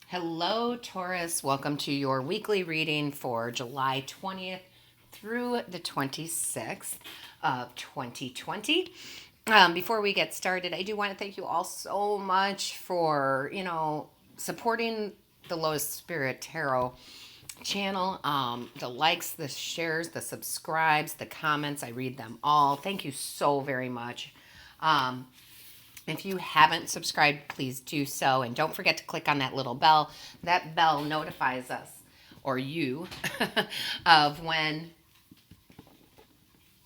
Hello, Taurus. Welcome to your weekly reading for July 20th through the 26th of 2020. Before we get started, I do want to thank you all so much for, supporting the Lotus Spirit Tarot channel. The likes, the shares, the subscribes, the comments, I read them all. Thank you so very much. If you haven't subscribed, please do so. And don't forget to click on that little bell. That bell notifies us, or you, of when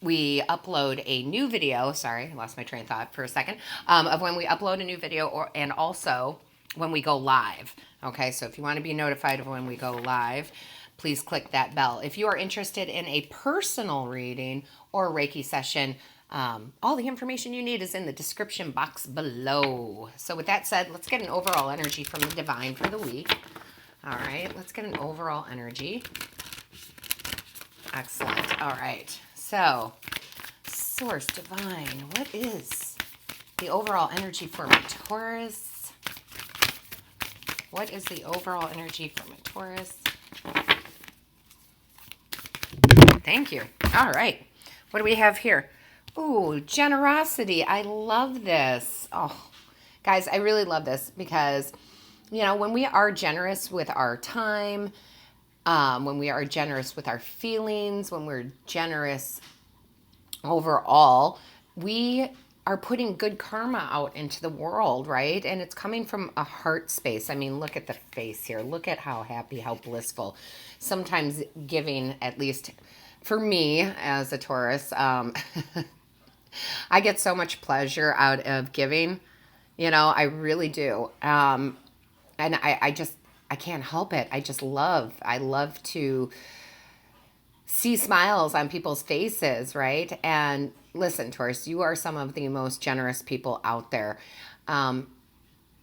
we upload a new video. Sorry, I lost my train of thought for a second. Of when we upload a new video, and also when we go live. Okay, so if you want to be notified of when we go live, please click that bell. If you are interested in a personal reading or a Reiki session, all the information you need is in the description box below. So with that said, let's get an overall energy from the divine for the week. All right, let's get an overall energy. Excellent. All right, so source divine, what is the overall energy for my Taurus? What is the overall energy for my Taurus? Thank you. All right, what do we have here? Ooh, generosity. I love this. Oh, guys, I really love this because, when we are generous with our time, when we are generous with our feelings, when we're generous overall, we are putting good karma out into the world, right? And it's coming from a heart space. I mean, look at the face here. Look at how happy, how blissful. Sometimes giving, at least for me as a Taurus, I get so much pleasure out of giving, I really do. And I can't help it. I love to see smiles on people's faces, right? And listen, Taurus, you are some of the most generous people out there.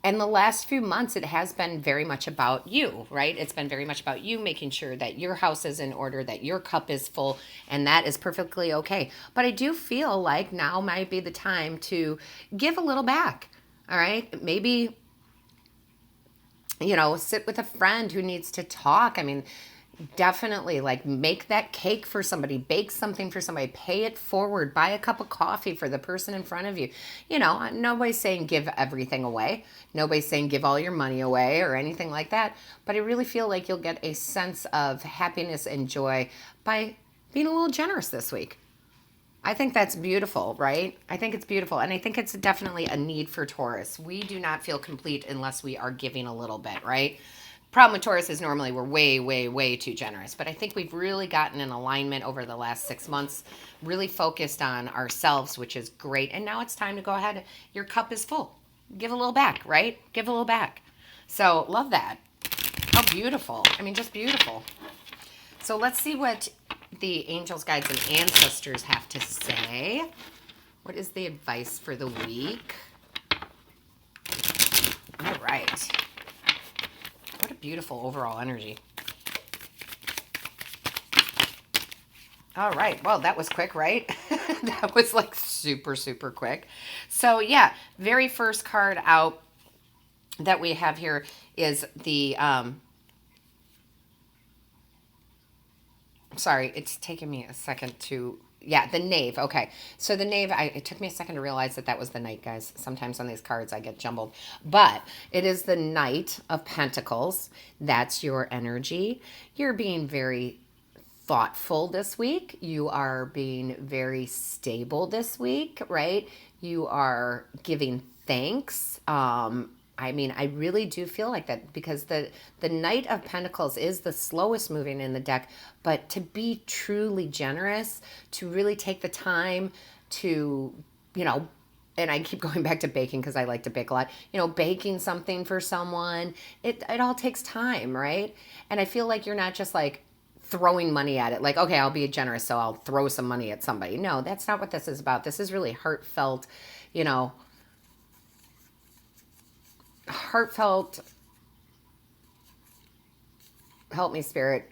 And the last few months, it has been very much about you, right? It's been very much about you making sure that your house is in order, that your cup is full, and that is perfectly okay. But I do feel like now might be the time to give a little back, all right? Maybe, sit with a friend who needs to talk. I mean, definitely like make that cake for somebody, bake something for somebody, pay it forward, buy a cup of coffee for the person in front of you. Nobody's saying give everything away. Nobody's saying give all your money away or anything like that. But I really feel like you'll get a sense of happiness and joy by being a little generous this week. I think that's beautiful, right? I think it's beautiful. And I think it's definitely a need for Taurus. We do not feel complete unless we are giving a little bit, right? Problem with Taurus is normally we're way, way, way too generous. But I think we've really gotten in alignment over the last 6 months, really focused on ourselves, which is great. And now it's time to go ahead. Your cup is full. Give a little back, right? Give a little back. So love that. How beautiful. I mean, just beautiful. So let's see what the angels, guides, and ancestors have to say. What is the advice for the week? All right. What a beautiful overall energy. All right. Well, that was quick, right? That was like super, super quick. So yeah, very first card out that we have here is the, sorry, it's taking me a second to, yeah, the knave. Okay. So the knave, it took me a second to realize that was the knight, guys. Sometimes on these cards I get jumbled. But it is the Knight of Pentacles. That's your energy. You're being very thoughtful this week. You are being very stable this week, right? You are giving thanks. I really do feel like that because the Knight of Pentacles is the slowest moving in the deck, but to be truly generous, to really take the time to, and I keep going back to baking because I like to bake a lot, baking something for someone, it all takes time, right? And I feel like you're not just like throwing money at it, like, okay, I'll be generous, so I'll throw some money at somebody. No, that's not what this is about. This is really heartfelt, heartfelt, help me, spirit.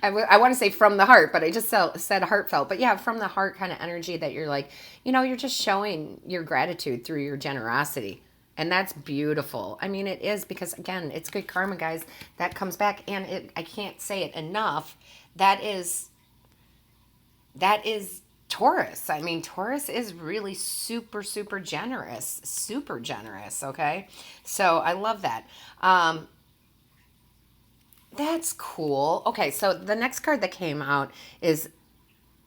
I want to say from the heart, but I just said heartfelt. But yeah, from the heart kind of energy that you're like, you're just showing your gratitude through your generosity. And that's beautiful. I mean, it is, because again, it's good karma, guys. That comes back, and I can't say it enough. That is Taurus. I mean, Taurus is really super, super generous. Super generous, okay? So I love that. That's cool. Okay, so the next card that came out is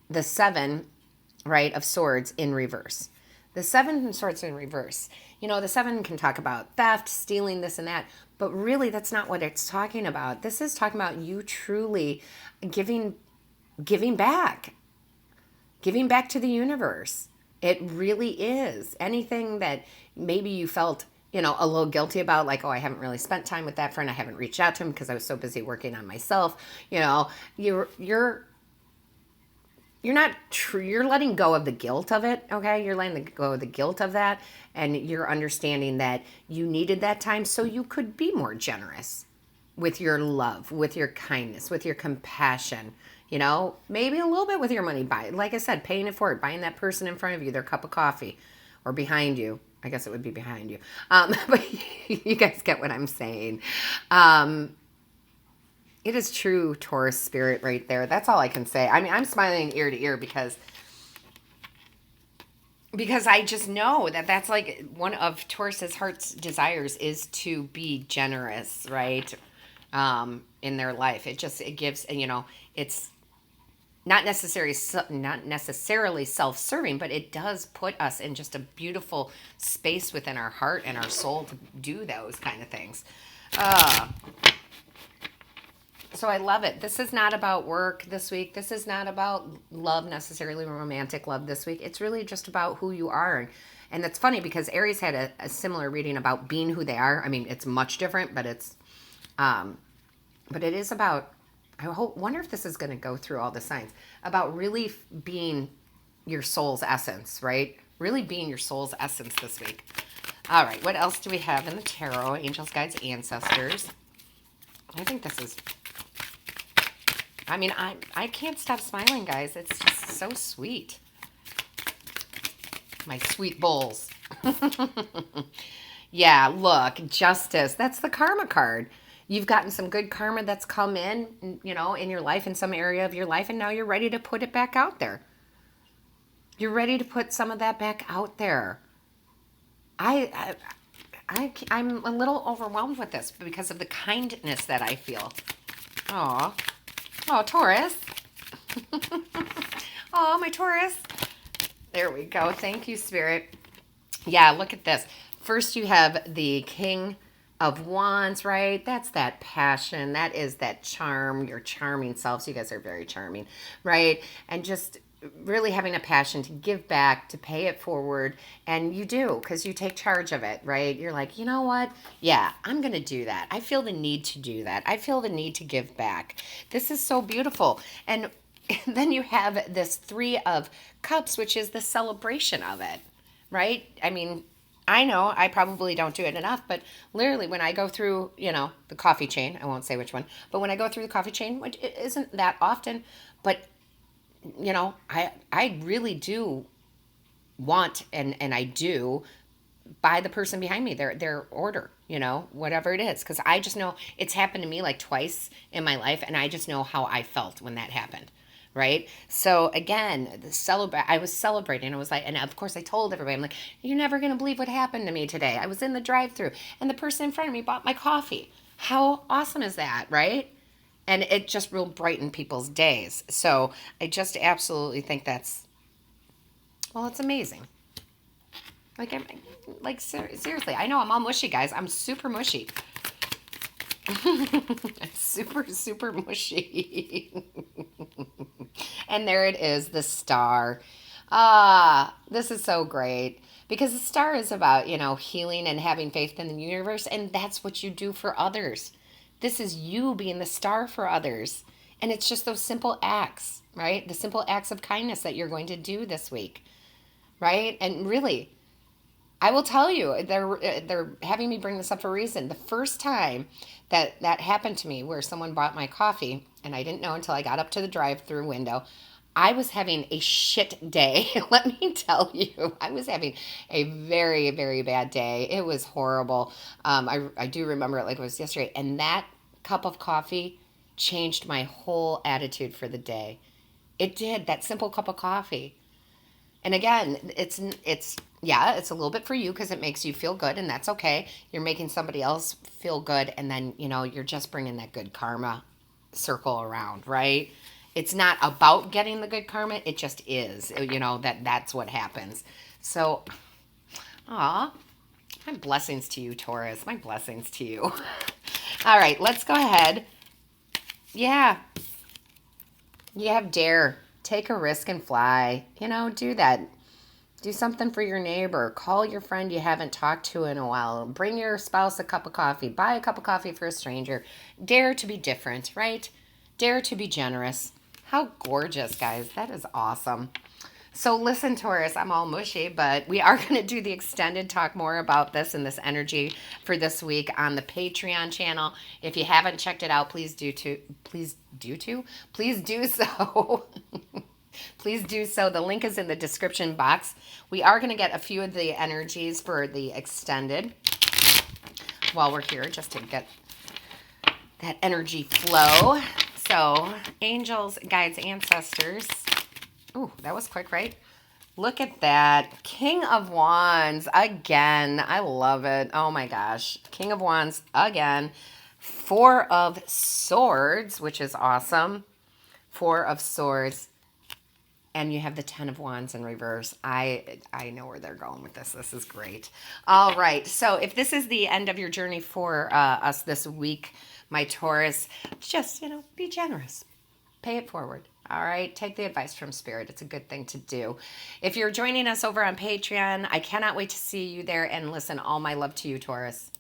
the seven, right, of swords in reverse. The seven of swords in reverse. You know, the seven can talk about theft, stealing, this and that, but really that's not what it's talking about. This is talking about you truly giving back, giving back to the universe. It really is. Anything that maybe you felt, you know, a little guilty about, like, oh, I haven't really spent time with that friend. I haven't reached out to him because I was so busy working on myself. You know, you're not true. You're letting go of the guilt of it. Okay. You're letting go of the guilt of that. And you're understanding that you needed that time so you could be more generous with your love, with your kindness, with your compassion, you know, maybe a little bit with your money. Like I said, paying it forward, buying that person in front of you their cup of coffee, or behind you. I guess it would be behind you. But you guys get what I'm saying. It is true Taurus spirit right there. That's all I can say. I mean, I'm smiling ear to ear because I just know that that's like one of Taurus's heart's desires is to be generous, right? In their life. It gives, you know, it's not necessarily self-serving, but it does put us in just a beautiful space within our heart and our soul to do those kind of things. So I love it. This is not about work this week. This is not about love, necessarily romantic love this week. It's really just about who you are. And it's funny because Aries had a similar reading about being who they are. I mean, it's much different, but it is about, wonder if this is going to go through all the signs, about really being your soul's essence, right? Really being your soul's essence this week. All right. What else do we have in the tarot? Angels, guides, ancestors. I think this is, I mean, I can't stop smiling, guys. It's just so sweet. My sweet bowls. Yeah, look, justice. That's the karma card. You've gotten some good karma that's come in, you know, in your life, in some area of your life, and now you're ready to put it back out there. You're ready to put some of that back out there. I'm a little overwhelmed with this because of the kindness that I feel. Aw. Oh, Taurus. Oh, my Taurus. There we go. Thank you, Spirit. Yeah, look at this. First, you have the King of Wands, right? That's that passion. That is that charm, your charming selves. You guys are very charming, right? And just really having a passion to give back, to pay it forward. And you do, because you take charge of it, right? You're like, you know what? Yeah, I'm going to do that. I feel the need to do that. I feel the need to give back. This is so beautiful. And then you have this Three of Cups, which is the celebration of it, right? I mean, I know I probably don't do it enough, but literally when I go through, you know, the coffee chain, I won't say which one, but when I go through the coffee chain, which it isn't that often, but you know, I really do want, and I do buy the person behind me their order, you know, whatever it is, because I just know it's happened to me like twice in my life, and I just know how I felt when that happened. Right. So again, I was celebrating. I was like, and of course I told everybody, I'm like, you're never going to believe what happened to me today. I was in the drive-thru and the person in front of me bought my coffee. How awesome is that? Right. And it just real brightened people's days. So I just absolutely think that's, well, it's amazing. Seriously, I know I'm all mushy, guys. I'm super mushy. Super, super mushy. And there it is, the star. This is so great. Because the star is about, you know, healing and having faith in the universe. And that's what you do for others. This is you being the star for others. And it's just those simple acts, right? The simple acts of kindness that you're going to do this week, right? And really, I will tell you, they're having me bring this up for a reason. The first time that happened to me, where someone bought my coffee, and I didn't know until I got up to the drive-through window, I was having a shit day. Let me tell you, I was having a very, very bad day. It was horrible. I do remember it like it was yesterday. And that cup of coffee changed my whole attitude for the day. It did, that simple cup of coffee. And again, yeah, it's a little bit for you because it makes you feel good, and that's okay. You're making somebody else feel good, and then, you're just bringing that good karma circle around, right? It's not about getting the good karma, it just is. That's what happens. So, aw, my blessings to you, Taurus. My blessings to you. All right, let's go ahead. Yeah, you have dare. Take a risk and fly. Do that. Do something for your neighbor. Call your friend you haven't talked to in a while. Bring your spouse a cup of coffee. Buy a cup of coffee for a stranger. Dare to be different, right? Dare to be generous. How gorgeous, guys. That is awesome. So listen, Taurus, I'm all mushy, but we are going to do the extended, talk more about this and this energy for this week on the Patreon channel. If you haven't checked it out, please do so. Please do so. The link is in the description box. We are going to get a few of the energies for the extended while we're here, just to get that energy flow. So, angels, guides, ancestors. Ooh, that was quick, right? Look at that. King of Wands again. I love it. Oh my gosh. King of Wands again. Four of Swords, which is awesome. Four of Swords. And you have the 10 of Wands in reverse. I know where they're going with this. This is great. All right. So if this is the end of your journey for us this week, my Taurus, just, be generous. Pay it forward. All right. Take the advice from Spirit. It's a good thing to do. If you're joining us over on Patreon, I cannot wait to see you there. And listen, all my love to you, Taurus.